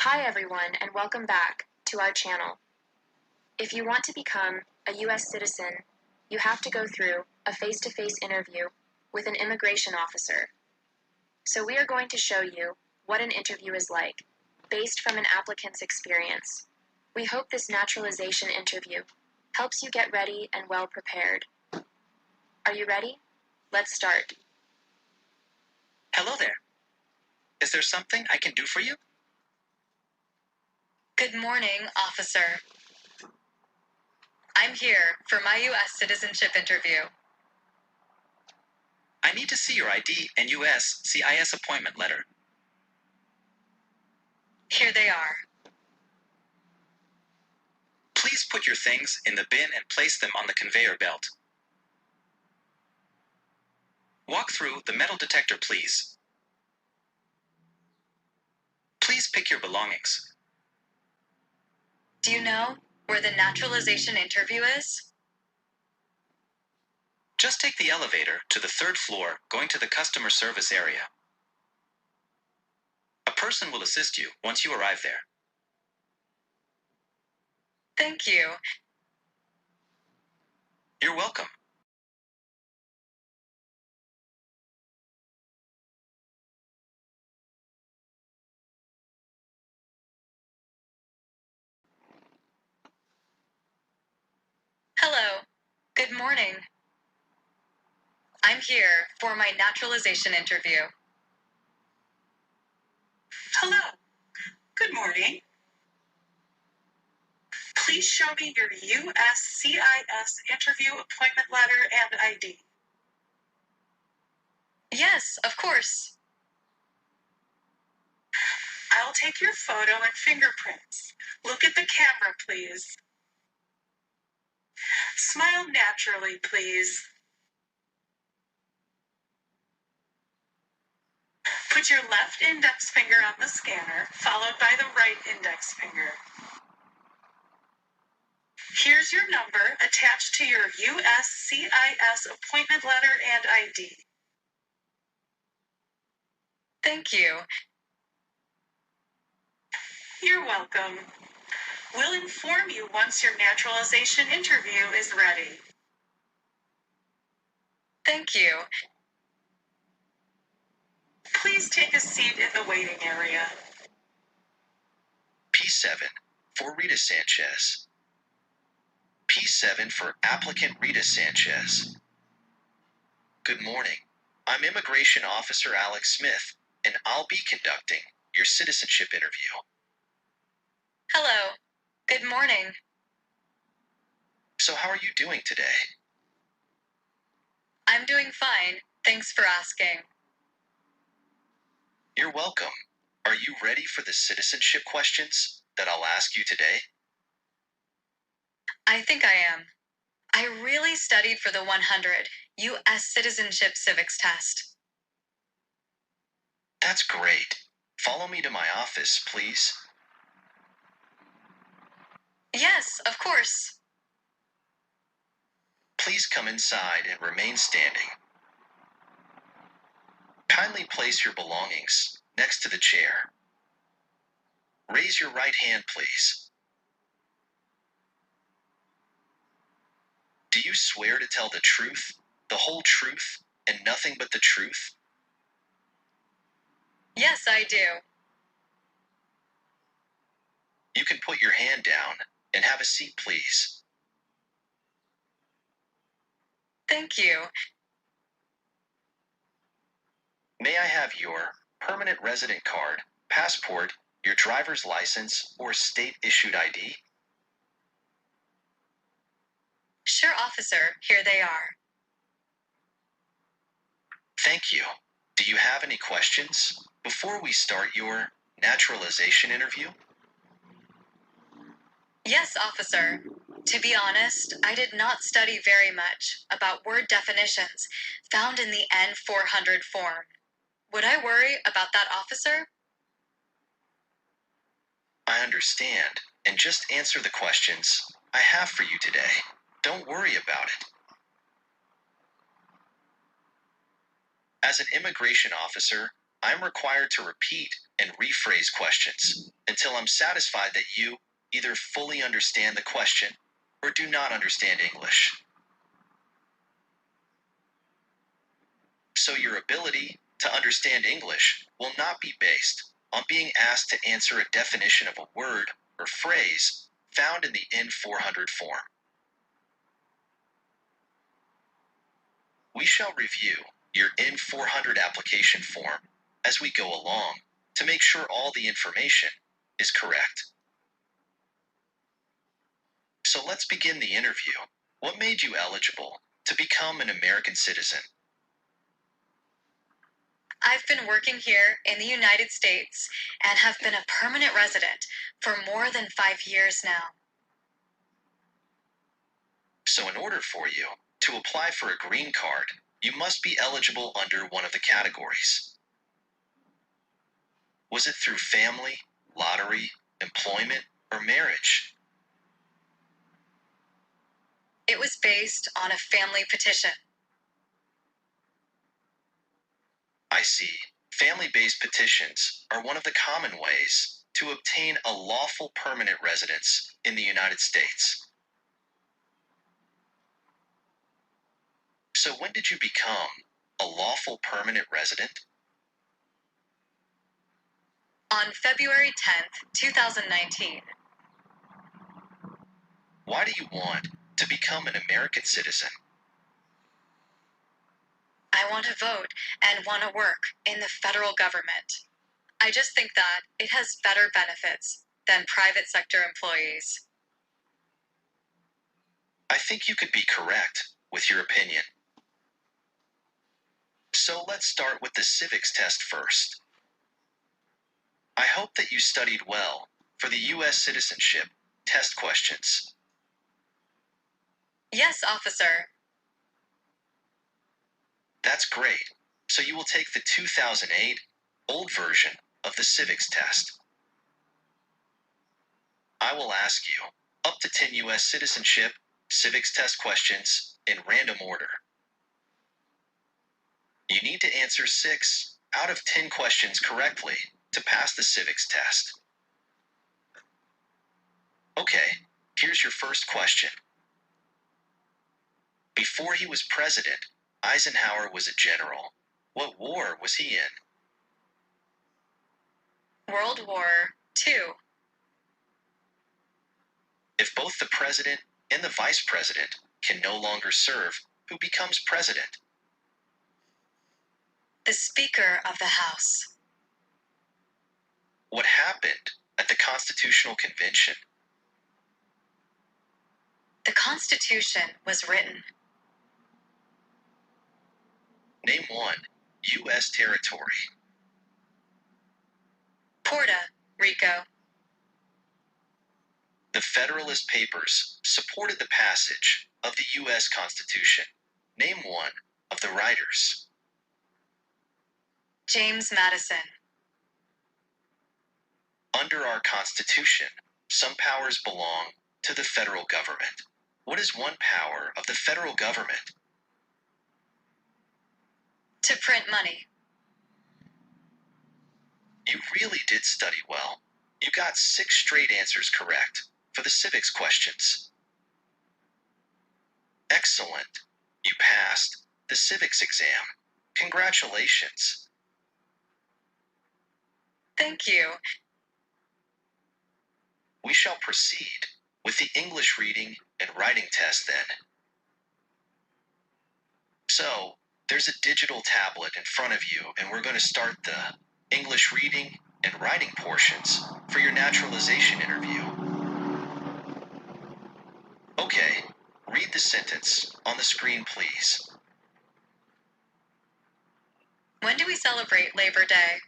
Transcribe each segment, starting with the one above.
Hi everyone, and welcome back to our channel. If you want to become a U.S. citizen, you have to go through a face-to-face interview with an immigration officer. So we are going to show you what an interview is like, based from an applicant's experience. We hope this naturalization interview helps you get ready and well prepared. Are you ready? Let's start. Hello there. Is there something I can do for you? Good morning, officer. I'm here for my U.S. citizenship interview. I need to see your ID and U.S. CIS appointment letter. Here they are. Please put your things in the bin and place them on the conveyor belt. Walk through the metal detector, please. Please pick your belongings. Do you know where the naturalization interview is? Just take the elevator to the 3rd floor, going to the customer service area. A person will assist you once you arrive there. Thank you. You're welcome. Hello. Good morning. I'm here for my naturalization interview. Hello. Good morning. Please show me your USCIS interview appointment letter and ID. Yes, of course. I'll take your photo and fingerprints. Look at the camera, please. Smile naturally, please. Put your left index finger on the scanner, followed by the right index finger. Here's your number attached to your USCIS appointment letter and ID. Thank you. You're welcome. We'll inform you once your naturalization interview is ready. Thank you. Please take a seat in the waiting area. P7 for Rita Sanchez. P7 for applicant Rita Sanchez. Good morning. I'm Immigration Officer Alex Smith, and I'll be conducting your citizenship interview. Hello. Good morning. So how are you doing today? I'm doing fine. Thanks for asking. You're welcome. Are you ready for the citizenship questions that I'll ask you today? I think I am. I really studied for the 100 U.S. Citizenship Civics test. That's great. Follow me to my office, please. Yes, of course. Please come inside and remain standing. Kindly place your belongings next to the chair. Raise your right hand, please. Do you swear to tell the truth, the whole truth, and nothing but the truth? Yes, I do. You can put your hand down and have a seat, please. Thank you. May I have your permanent resident card, passport, your driver's license, or state-issued ID? Sure, officer. Here they are. Thank you. Do you have any questions before we start your naturalization interview? Yes, officer. To be honest, I did not study very much about word definitions found in the N-400 form. Would I worry about that, officer? I understand, and just answer the questions I have for you today. Don't worry about it. As an immigration officer, I'm required to repeat and rephrase questions until I'm satisfied that you either fully understand the question or do not understand English. So your ability to understand English will not be based on being asked to answer a definition of a word or phrase found in the N400 form. We shall review your N400 application form as we go along to make sure all the information is correct. So let's begin the interview. What made you eligible to become an American citizen? I've been working here in the United States and have been a permanent resident for more than 5 years now. So in order for you to apply for a green card, you must be eligible under one of the categories. Was it through family, lottery, employment, or marriage? It was based on a family petition. I see. Family-based petitions are one of the common ways to obtain a lawful permanent residence in the United States. So when did you become a lawful permanent resident? On February 10th, 2019. Why do you want to become an American citizen? I want to vote and want to work in the federal government. I just think that it has better benefits than private sector employees. I think you could be correct with your opinion. So let's start with the civics test first. I hope that you studied well for the U.S. citizenship test questions. Yes, officer. That's great. So you will take the 2008 old version of the civics test. I will ask you up to 10 U.S. citizenship civics test questions in random order. You need to answer 6 out of 10 questions correctly to pass the civics test. Okay, here's your first question. Before he was president, Eisenhower was a general. What war was he in? World War II. If both the president and the vice president can no longer serve, who becomes president? The Speaker of the House. What happened at the Constitutional Convention? The Constitution was written. Name one U.S. territory. Puerto Rico. The Federalist Papers supported the passage of the U.S. Constitution. Name one of the writers. James Madison. Under our Constitution, some powers belong to the federal government. What is one power of the federal government? To print money. You really did study well. You got 6 straight answers correct for the civics questions. Excellent. You passed the civics exam. Congratulations. Thank you. We shall proceed with the English reading and writing test then. So, there's a digital tablet in front of you, and we're going to start the English reading and writing portions for your naturalization interview. Okay, read the sentence on the screen, please. When do we celebrate Labor Day?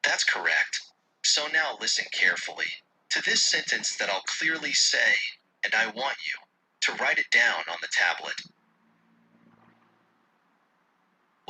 That's correct. So now listen carefully to this sentence that I'll clearly say, and I want you to write it down on the tablet.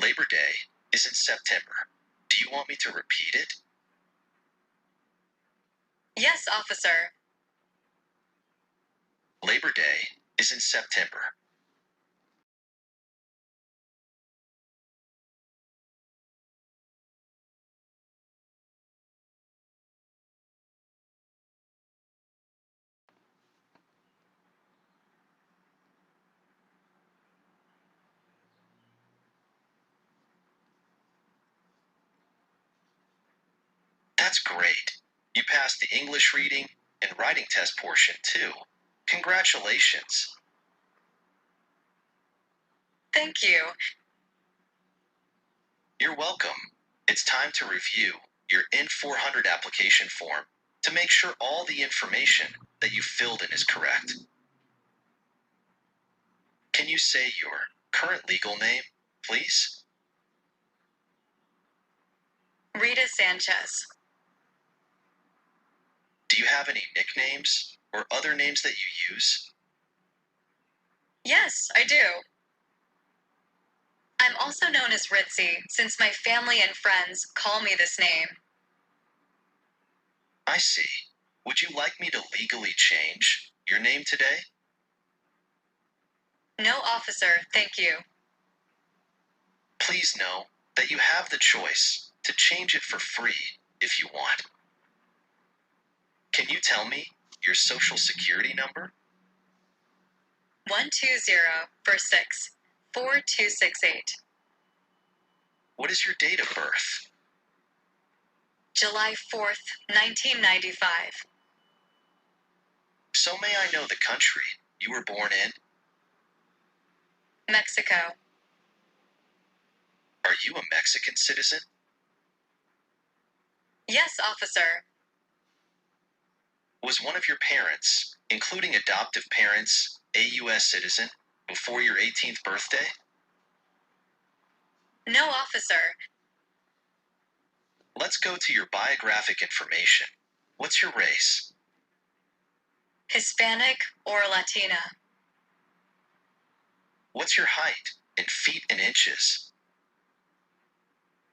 Labor Day is in September. Do you want me to repeat it? Yes, officer. Labor Day is in September. That's great. You passed the English reading and writing test portion too. Congratulations. Thank you. You're welcome. It's time to review your N400 application form to make sure all the information that you filled in is correct. Can you say your current legal name, please? Rita Sanchez. Do you have any nicknames or other names that you use? Yes, I do. I'm also known as Ritzy, since my family and friends call me this name. I see. Would you like me to legally change your name today? No, officer, thank you. Please know that you have the choice to change it for free if you want. Can you tell me your social security number? 120464268. What is your date of birth? July 4th, 1995. So may I know the country you were born in? Mexico. Are you a Mexican citizen? Yes, officer. Was one of your parents, including adoptive parents, a U.S. citizen before your 18th birthday? No, officer. Let's go to your biographic information. What's your race? Hispanic or Latina. What's your height in feet and inches?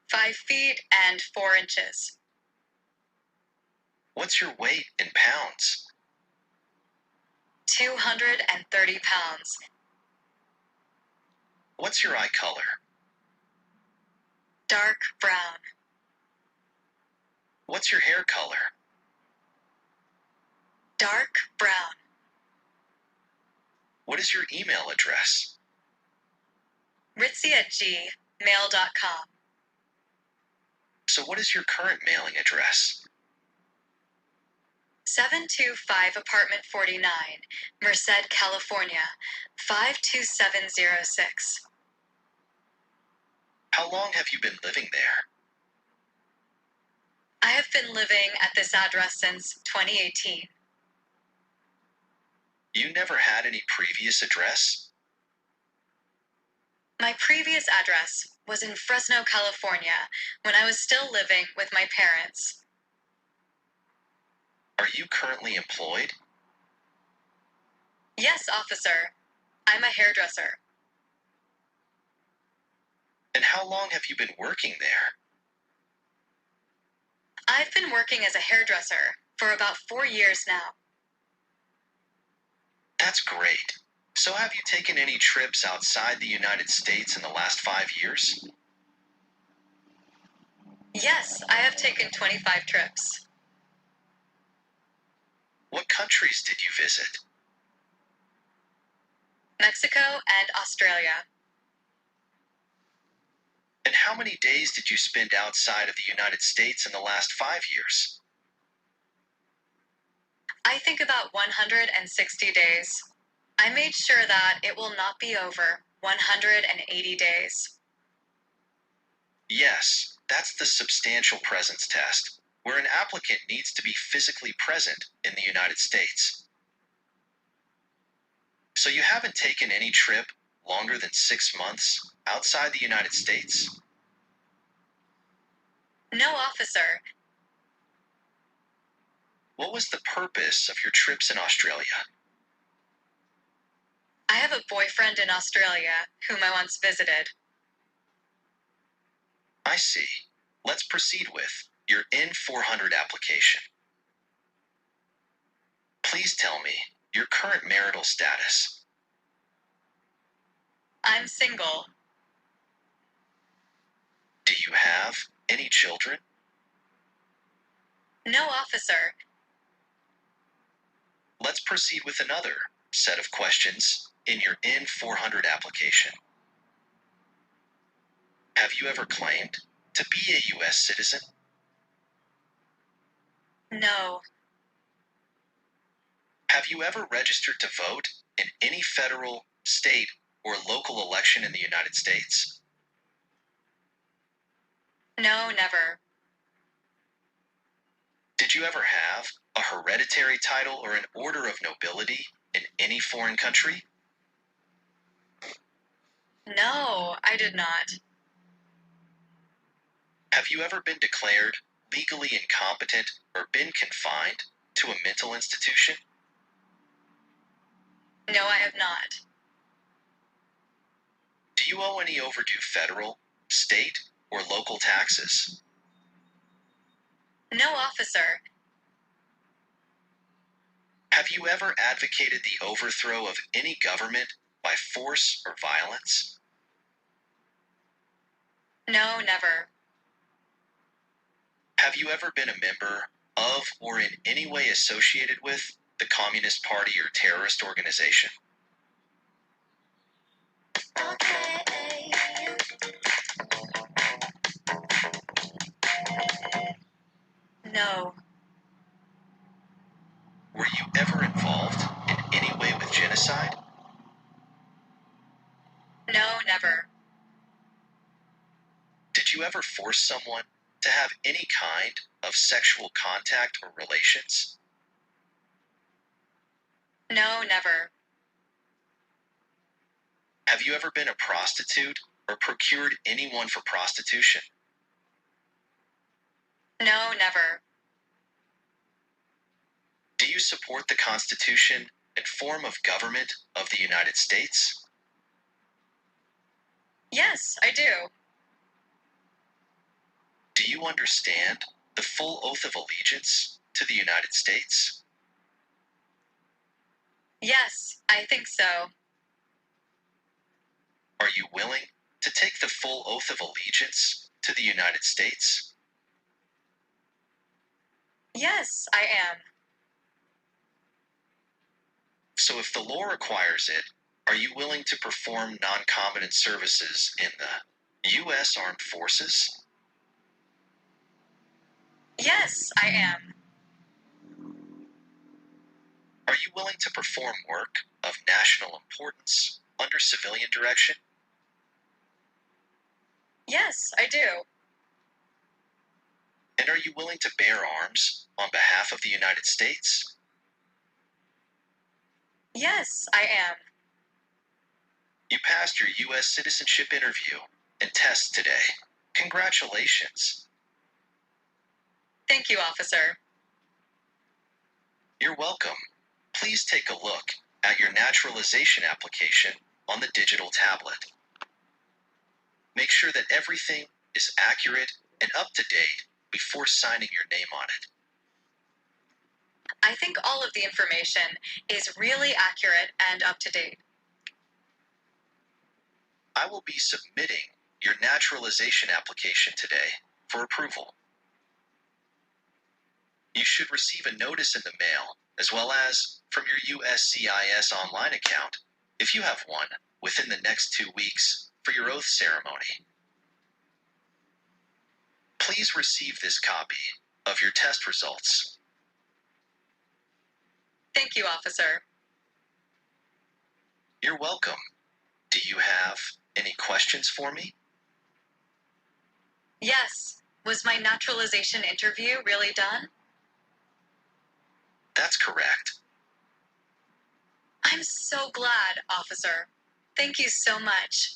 5 feet and 4 inches. What's your weight in pounds? 230 pounds. What's your eye color? Dark brown. What's your hair color? Dark brown. What is your email address? Ritzy@gmail.com. So what is your current mailing address? 725 Apartment 49, Merced, California, 52706. How long have you been living there? I have been living at this address since 2018. You never had any previous address? My previous address was in Fresno, California, when I was still living with my parents. Are you currently employed? Yes, officer. I'm a hairdresser. And how long have you been working there? I've been working as a hairdresser for about 4 years now. That's great. So have you taken any trips outside the United States in the last 5 years? Yes, I have taken 25 trips. What countries did you visit? Mexico and Australia. And how many days did you spend outside of the United States in the last 5 years? I think about 160 days. I made sure that it will not be over 180 days. Yes, that's the substantial presence test, where an applicant needs to be physically present in the United States. So you haven't taken any trip longer than 6 months outside the United States? No, officer. What was the purpose of your trips in Australia? I have a boyfriend in Australia whom I once visited. I see. Let's proceed with your N400 application. Please tell me your current marital status. I'm single. Do you have any children? No, officer. Let's proceed with another set of questions in your N400 application. Have you ever claimed to be a U.S. citizen? No. Have you ever registered to vote in any federal, state, or local election in the United States? No, never. Did you ever have a hereditary title or an order of nobility in any foreign country? No, I did not. Have you ever been declared legally incompetent or been confined to a mental institution? No, I have not. Do you owe any overdue federal, state, or local taxes? No, officer. Have you ever advocated the overthrow of any government by force or violence? No, never. Have you ever been a member of or in any way associated with the Communist Party or terrorist organization? No. Were you ever involved in any way with genocide? No, never. Did you ever force someone to have any kind of sexual contact or relations? No, never. Have you ever been a prostitute or procured anyone for prostitution? No, never. Do you support the Constitution and form of government of the United States? Yes, I do. Do you understand the full oath of allegiance to the United States? Yes, I think so. Are you willing to take the full oath of allegiance to the United States? Yes, I am. So if the law requires it, are you willing to perform non-combatant services in the U.S. Armed Forces? Yes, I am. Are you willing to perform work of national importance under civilian direction? Yes, I do. And are you willing to bear arms on behalf of the United States? Yes, I am. You passed your U.S. citizenship interview and test today. Congratulations. Thank you, officer. You're welcome. Please take a look at your naturalization application on the digital tablet. Make sure that everything is accurate and up to date before signing your name on it. I think all of the information is really accurate and up to date. I will be submitting your naturalization application today for approval. You should receive a notice in the mail, as well as from your USCIS online account, if you have one, within the next 2 weeks for your oath ceremony. Please receive this copy of your test results. Thank you, officer. You're welcome. Do you have any questions for me? Yes. Was my naturalization interview really done? That's correct. I'm so glad, officer. Thank you so much.